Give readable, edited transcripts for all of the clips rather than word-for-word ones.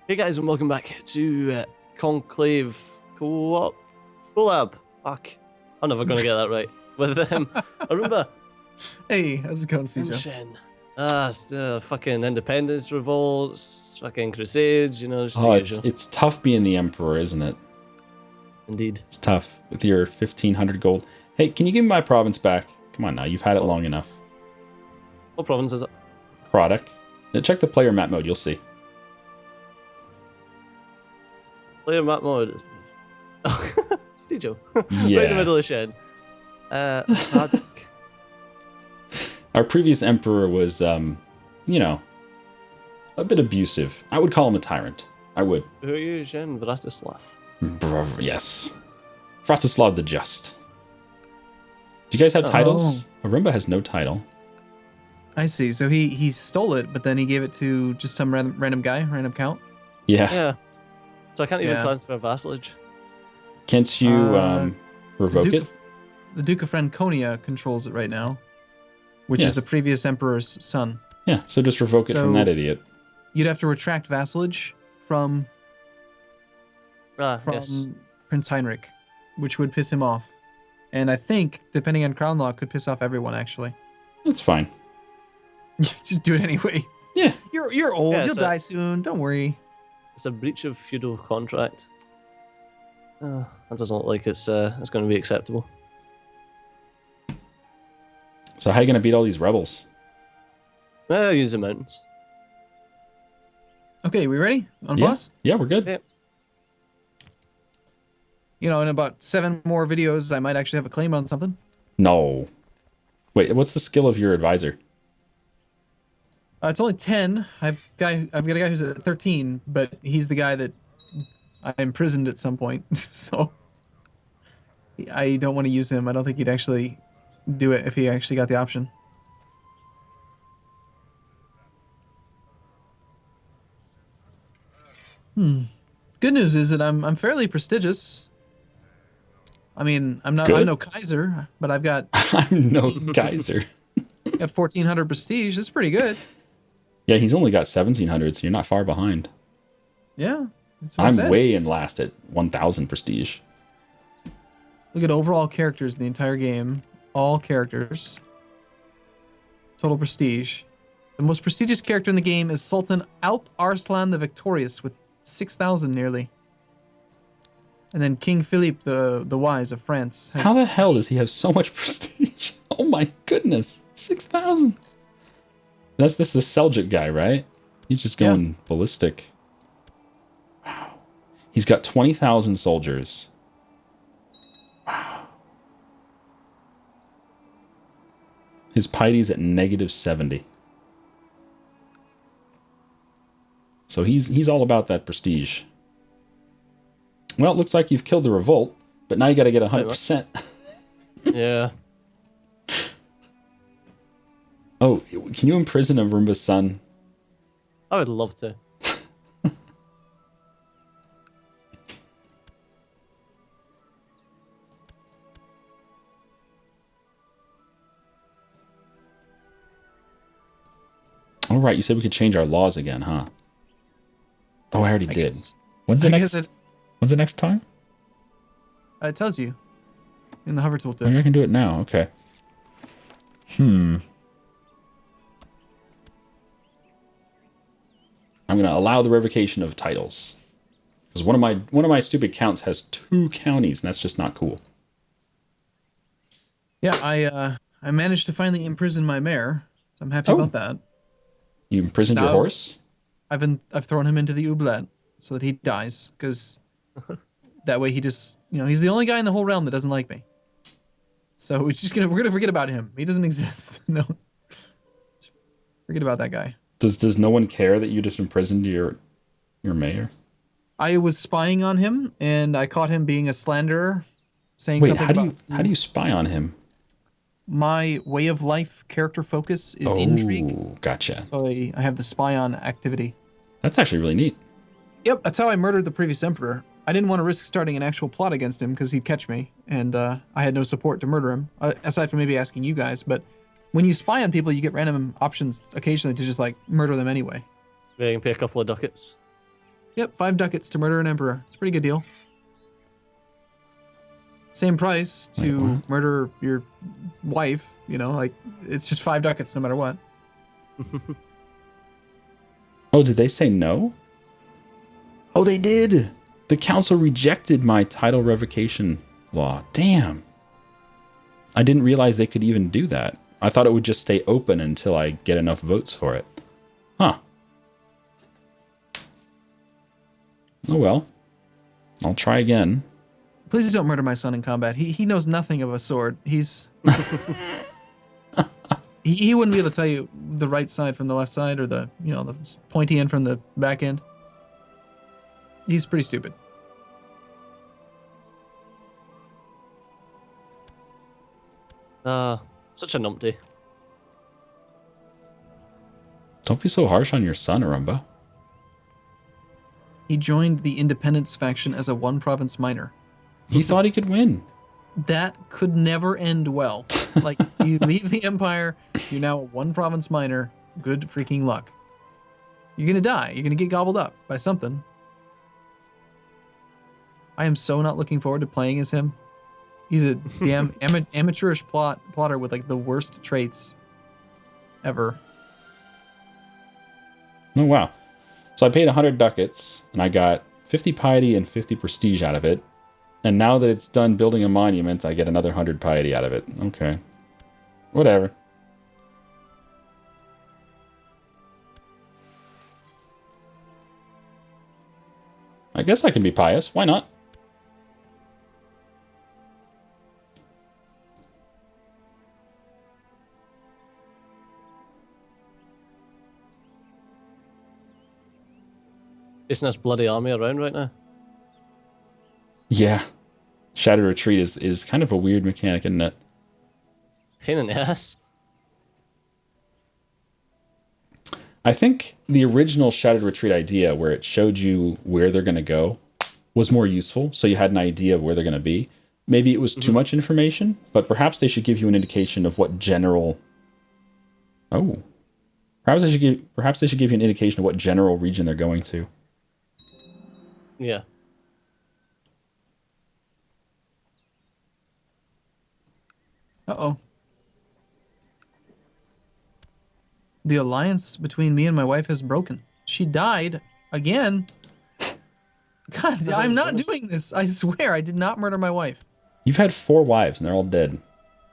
Hey guys, and welcome back to Conclave Co-op Collab. Fuck, I'm never gonna get that right. With Arumba Hey, how's it going, and Steejo? Shen. Fucking independence revolts, fucking crusades. Just the Oh, usual. it's tough being the emperor, isn't it? Indeed. It's tough with your 1,500 gold. Hey, can you give me my province back? Come on now, you've had it long enough. What province is it? Product. Now check the player map mode, you'll see. Player map mode. Steejo. Yeah. Right in the middle of Shen. Fuck. Our previous emperor was, you know, a bit abusive. I would call him a tyrant. I would. Who are you, Shen? Vratislav. Yes. Vratislav the Just. Do you guys have titles? Arumba has no title. I see. So he stole it, but then he gave it to just some random guy, random count. Yeah. Yeah. So I can't even Yeah. transfer vassalage. Can't you revoke it? The Duke of Franconia controls it right now, which Yes. is the previous emperor's son. Yeah, so just revoke it from So- that idiot. You'd have to retract vassalage from Yes. Prince Heinrich, which would piss him off. And I think, depending on crown law, could piss off everyone. Actually, That's fine. just do it anyway. Yeah. You're old. Yeah, You'll so- die soon. Don't worry. It's a breach of feudal contract. That doesn't look like it's going to be acceptable. So how are you going to beat all these rebels? Use the mountains. Okay, we ready? On Yeah. pause? Yeah, we're good. Yeah. You know, in about 7 more videos, I might actually have a claim on something. No. Wait, what's the skill of your advisor? It's only 10. I've got a guy who's at 13, but he's the guy that I imprisoned at some point. So I don't want to use him. I don't think he'd actually do it if he actually got the option. Good news is that I'm fairly prestigious. I mean, I'm Good. no Kaiser, but I've got I'm no geyser. 1400 prestige. That's pretty good. Yeah, he's only got 1,700, so you're not far behind. Yeah. That's what I I'm said. way in last at 1,000 prestige. Look at overall characters in the entire game. All characters. Total prestige. The most prestigious character in the game is Sultan Alp Arslan the Victorious with 6,000 nearly. And then King Philippe the Wise of France has How the hell does he have so much prestige? Oh my goodness. 6,000. That's the Seljuk guy, right? He's just going ballistic. Wow. He's got 20,000 soldiers. Wow. His piety's at -70. So he's all about that prestige. Well, it looks like you've killed the revolt, but now you got to get 100%. Yeah. Oh, can you imprison Arumba's son? I would love to. All right, you said we could change our laws again, huh? Oh, I already did. guess- When's the I next? guess When's the next time? it tells you in the hover tooltip. Maybe I can do it now. Okay. I'm gonna allow the revocation of titles because one of my stupid counts has 2 counties, and that's just not cool. Yeah, I managed to finally imprison my mayor, so I'm happy Oh. about that. You imprisoned your No. horse? I've thrown him into the oubliette so that he dies, because that way he just, he's the only guy in the whole realm that doesn't like me. So we're gonna forget about him. He doesn't exist. No, forget about that guy. Does no one care that you just imprisoned your mayor? I was spying on him, and I caught him being a slanderer, saying Wait, something about how do you spy on him? my way of life character focus is intrigue. Oh, gotcha. So I have the spy on activity. That's actually really neat. Yep, that's how I murdered the previous emperor. I didn't want to risk starting an actual plot against him because he'd catch me, and I had no support to murder him, aside from maybe asking you guys. But when you spy on people, you get random options occasionally to just like murder them anyway. Yeah, you can pay a couple of ducats. Yep, 5 ducats to murder an emperor. It's a pretty good deal. Same price to murder your wife, you know, like it's just 5 ducats no matter what. Oh, did they say no? Oh, they did. The council rejected my title revocation law. Damn. I didn't realize they could even do that. I thought it would just stay open until I get enough votes for it. Huh. Oh well. I'll try again. Please don't murder my son in combat. He knows nothing of a sword. He's he wouldn't be able to tell you the right side from the left side or the, you know, the pointy end from the back end. He's pretty stupid. Such a numpty. Don't be so harsh on your son, Arumba. He joined the independence faction as a 1-province minor. He thought he could win. That could never end well. Like, you leave the empire, you're now a 1-province minor. Good freaking luck. You're gonna die. You're gonna get gobbled up by something. I am so not looking forward to playing as him. He's a damn amateurish plotter with like the worst traits ever. Oh, wow. So I paid 100 ducats, and I got 50 piety and 50 prestige out of it. And now that it's done building a monument, I get another 100 piety out of it. Okay. Whatever. I guess I can be pious. Why not? Isn't this bloody army around right now? Yeah. Shattered Retreat is kind of a weird mechanic, isn't it? Pain in the ass. I think the original Shattered Retreat idea, where it showed you where they're going to go, was more useful, so you had an idea of where they're going to be. Maybe it was too much information, but perhaps they should give you an indication of what general... Oh. Perhaps they should give you an indication of what general region they're going to. Yeah. Uh-oh. The alliance between me and my wife has broken. She died again. God, I'm not doing this. I swear, I did not murder my wife. You've had 4 wives, and they're all dead.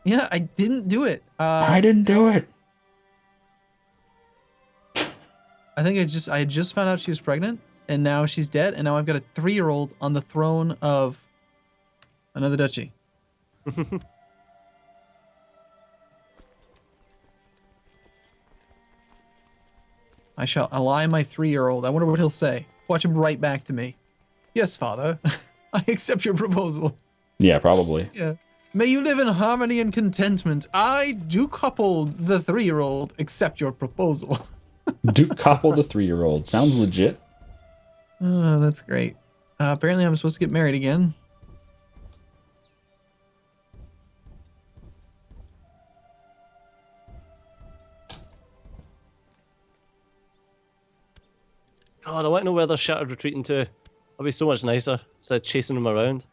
Yeah, I didn't do it. I didn't do it. I think I had just found out she was pregnant, and now she's dead, and now I've got a 3-year-old on the throne of another duchy. I shall ally my 3-year-old. I wonder what he'll say. Watch him write back to me. Yes, father. I accept your proposal. Yeah, probably. Yeah. May you live in harmony and contentment. I, Duke Coupled, the 3-year-old, accept your proposal. Duke coupled a 3-year-old. Sounds legit. Oh, that's great. Apparently I'm supposed to get married again. God, I want to know where they're Shattered retreating to. That'd be so much nicer instead of chasing them around.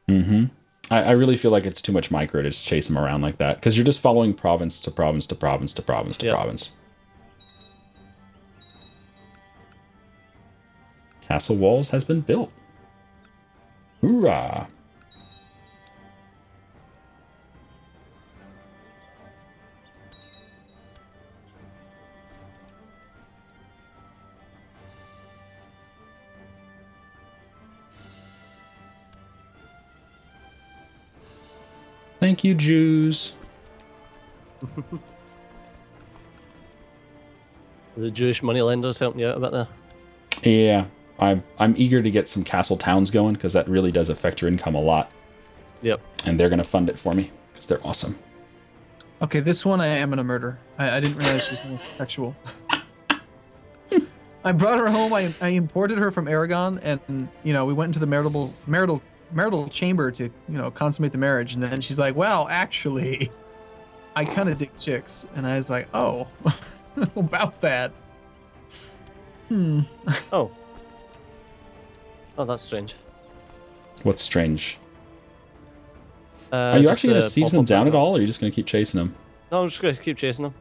Mm-hmm. I really feel like it's too much micro to just chase them around like that, because you're just following province to province to province to province to province. Castle walls has been built. Hoorah! Thank you, Jews. The Jewish moneylenders helping you out a bit there. Yeah, I'm eager to get some castle towns going, because that really does affect your income a lot. Yep. And they're going to fund it for me, because they're awesome. Okay, this one I am gonna murder. I didn't realize she's homosexual. I brought her home. I imported her from Aragon, and you know we went into the marital chamber to consummate the marriage, and then she's like, "Well, actually, I kind of dig chicks," and I was like, "Oh, about that." Oh. Oh, that's strange. What's strange? Are you Just actually going to the siege them pop-up down at banner. all, or are you just going to keep chasing them? No, I'm just gonna keep chasing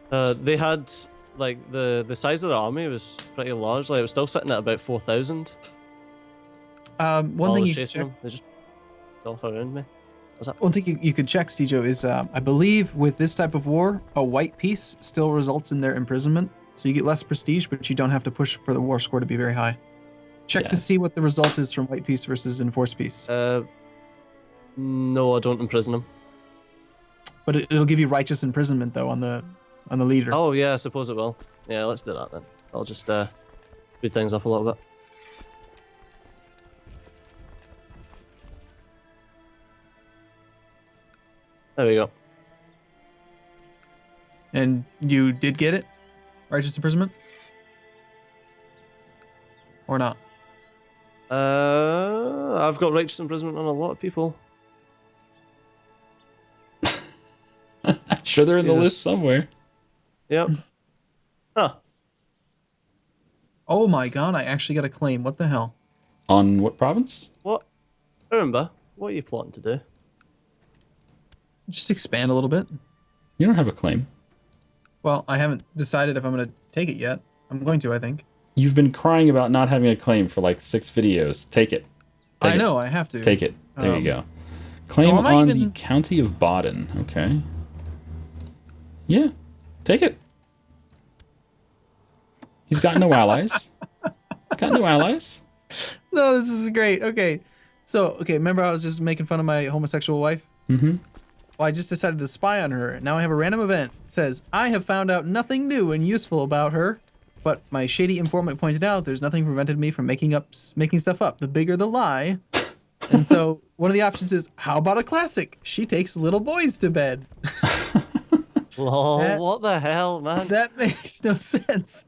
them. They had like the size of the army was pretty large. Like it was still sitting at about 4,000. One While I thing was you could chasing check. them, they just off around me. What's that? One thing you could check, Steejo, is I believe with this type of war, a white piece still results in their imprisonment. So you get less prestige, but you don't have to push for the war score to be very high. Check Yeah. to see what the result is from white piece versus enforced piece. No, I don't imprison them. But it'll give you righteous imprisonment though on the leader. Oh yeah, I suppose it will. Yeah, let's do that then. I'll just speed things up a little bit. There we go. And you did get it? Righteous imprisonment? Or not? I've got righteous imprisonment on a lot of people. Sure, they're in the Jesus. list somewhere. Yep. Huh. Oh my god, I actually got a claim. What the hell? On what province? What? Arumba, what are you plotting to do? Just expand a little bit. You don't have a claim. Well, I haven't decided if I'm going to take it yet. I'm going to, I think. You've been crying about not having a claim for like 6 videos. Take it. Take I it. know, I have to. Take it. There you go. Claim so am I on the even- county of Baden. Okay. Yeah. Take it. He's got no allies. He's got no allies. No, this is great. Okay. So, remember I was just making fun of my homosexual wife? Mm-hmm. Well, I just decided to spy on her. Now I have a random event. It says, I have found out nothing new and useful about her, but my shady informant pointed out there's nothing prevented me from making stuff up. The bigger the lie. And so one of the options is, how about a classic? She takes little boys to bed. Lol, what the hell, man? That makes no sense.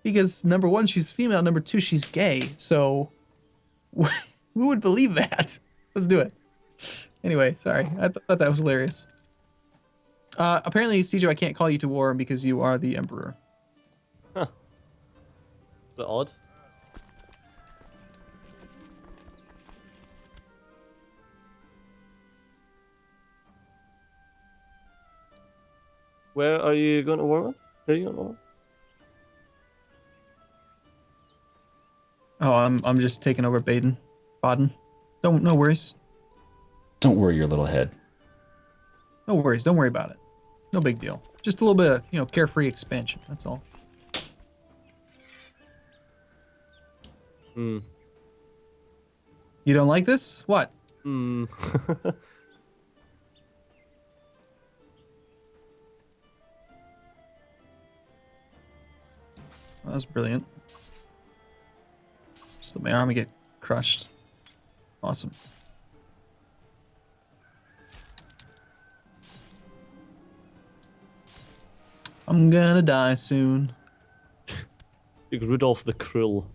Because number one, she's female. Number two, she's gay. So who would believe that? Let's do it. Anyway, sorry. I thought that was hilarious. Apparently, Steejo, I can't call you to war because you are the emperor. Huh. Bit odd. Where are you going to war with? Who are you going to war with? Oh, I'm just taking over Baden. No worries. Don't worry your little head. No worries. Don't worry about it. No big deal. Just a little bit of, carefree expansion. That's all. Hmm. You don't like this? What? Hmm. That was brilliant. Just let my army get crushed. Awesome. I'm gonna die soon. Big Rudolph the Cruel.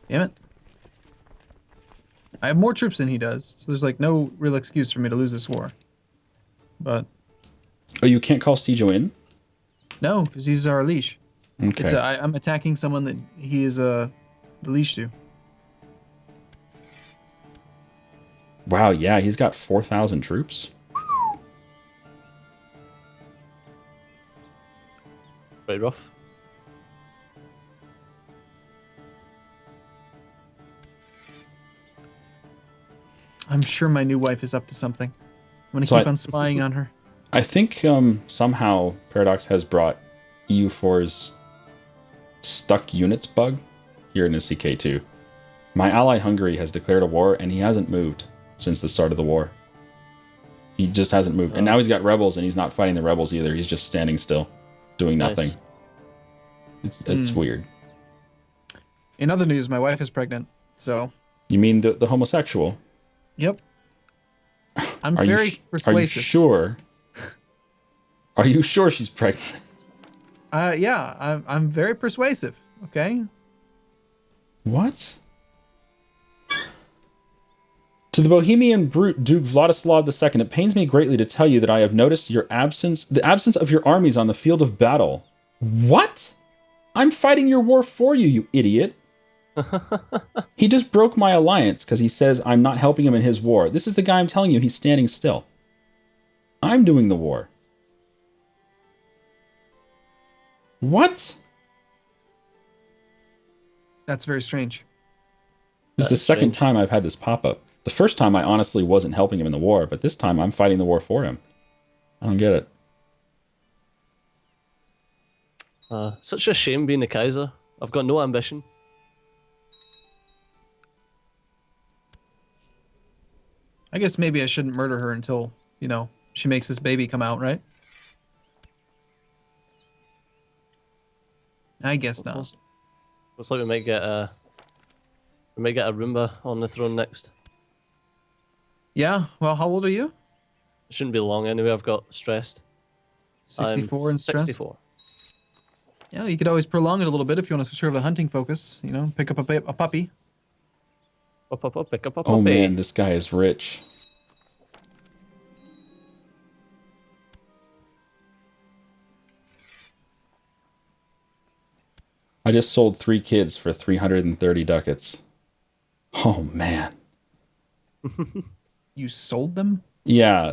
Damn it. I have more troops than he does, so there's like no real excuse for me to lose this war. But Oh, you can't call Steejo in? no, because he's our leash. Okay. I'm attacking someone that he is the leash to. Wow, yeah, he's got 4,000 troops. Pretty rough. I'm sure my new wife is up to something. I'm gonna So keep on spying on her. I think somehow Paradox has brought EU4's stuck units bug here in his CK2. My ally Hungary has declared a war, and he hasn't moved since the start of the war. He just hasn't moved. And now he's got rebels, and he's not fighting the rebels either. He's just standing still, doing nothing. Nice. It's weird. In other news, my wife is pregnant, so... You mean the homosexual? Yep. I'm Are very you persuasive. Are you sure? Are you sure she's pregnant? Yeah, I'm very persuasive, okay? What? To the Bohemian brute Duke Vladislav II, it pains me greatly to tell you that I have noticed the absence of your armies on the field of battle. What? I'm fighting your war for you, you idiot. He just broke my alliance because he says I'm not helping him in his war. This is the guy I'm telling you, he's standing still. I'm doing the war. What? That's very strange. This is the second time I've had this pop up. The first time I honestly wasn't helping him in the war, but this time I'm fighting the war for him. I don't get it. Such a shame being the Kaiser. I've got no ambition. I guess maybe I shouldn't murder her until, you know, she makes this baby come out, right? I guess not. Looks like we might get Arumba on the throne next. Yeah, well, how old are you? It shouldn't be long anyway, I've got stressed. 64 and stressed? 64. Yeah, you could always prolong it a little bit if you want to switch over to hunting focus. You know, pick up a puppy. Pick up a puppy. Oh man, this guy is rich. I just sold 3 kids for 330 ducats. Oh man. You sold them? Yeah.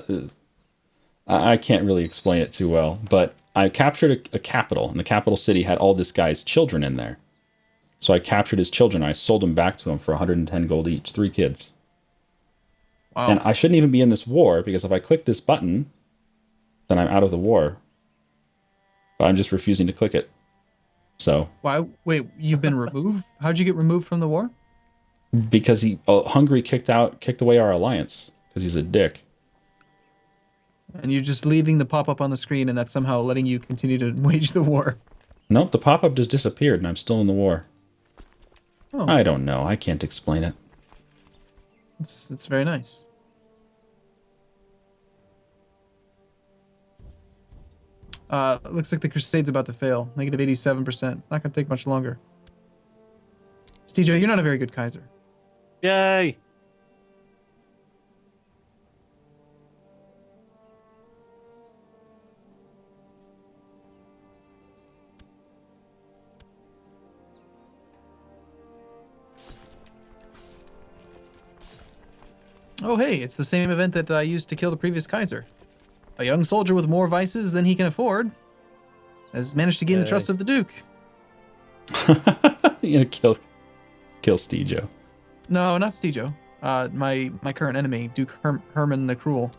I can't really explain it too well, but I captured a capital, and the capital city had all this guy's children in there. So I captured his children. I sold them back to him for 110 gold each. 3 kids. Wow. And I shouldn't even be in this war, because if I click this button, then I'm out of the war. But I'm just refusing to click it. So. Why? Wait, you've been removed? How'd you get removed from the war? Because Hungary kicked away our alliance, because he's a dick. And you're just leaving the pop-up on the screen, and that's somehow letting you continue to wage the war. Nope, the pop-up just disappeared, and I'm still in the war. Oh. I don't know. I can't explain it. It's very nice. Looks like the Crusade's about to fail. Negative 87%. It's not going to take much longer. Steejo, you're not a very good Kaiser. Yay! Oh, hey, it's the same event that I used to kill the previous Kaiser. A young soldier with more vices than he can afford has managed to gain the trust of the Duke. You're gonna kill Steejo. No, not Steejo. My current enemy, Duke Herman the Cruel.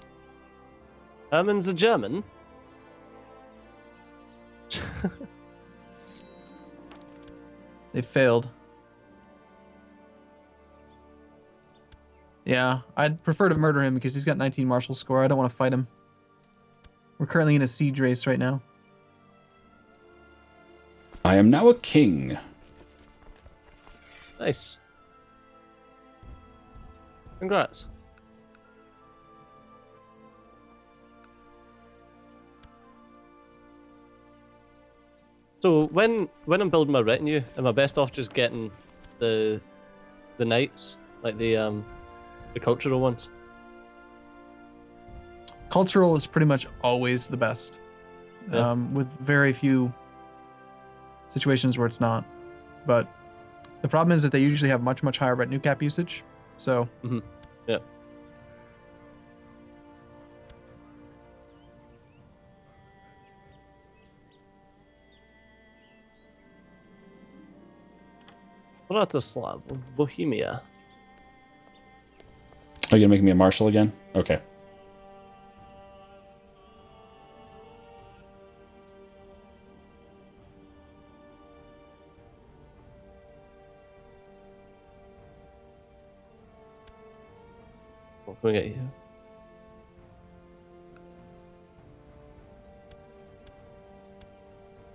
Herman's a German? They failed. Yeah, I'd prefer to murder him because he's got 19 martial score. I don't want to fight him. We're currently in a siege race right now. I am now a king. Nice. Congrats. So when I'm building my retinue, am I best off just getting the knights, like the cultural ones? Cultural is pretty much always the best, Yeah. with very few situations where it's not. But the problem is that they usually have much higher retinue cap usage. So Yeah. Bratislava, Bohemia. Are you gonna make me a marshal again? Okay. What can we get here?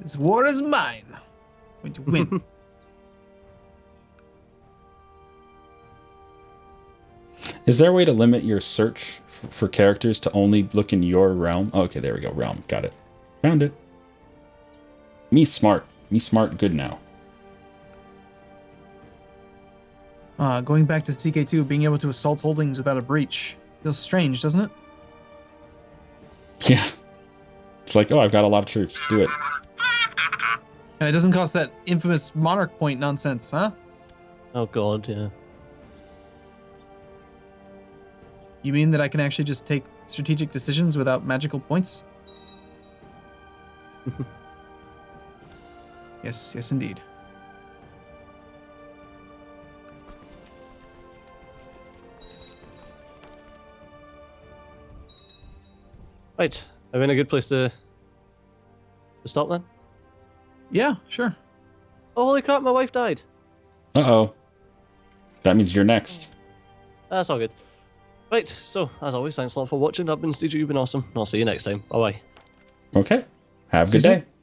this war is mine. I'm going to win. Is there a way to limit your search for characters to only look in your realm? Oh, okay, there we go. Realm. Got it. Found it. Me smart. Me smart good now. Going back to CK2, being able to assault holdings without a breach feels strange, doesn't it? Yeah. It's like, oh, I've got a lot of troops. Do it. And it doesn't cost that infamous monarch point nonsense, huh? Oh god, yeah. You mean that I can actually just take strategic decisions without magical points? Yes, yes indeed. Right, are we in a good place to stop then? Yeah, sure. Oh holy crap, my wife died. Uh-oh. That means you're next. That's all good. Right, so as always, thanks a lot for watching. I've been Steejo, you've been awesome. I'll see you next time. Bye bye. Okay. Have a See good you day. soon.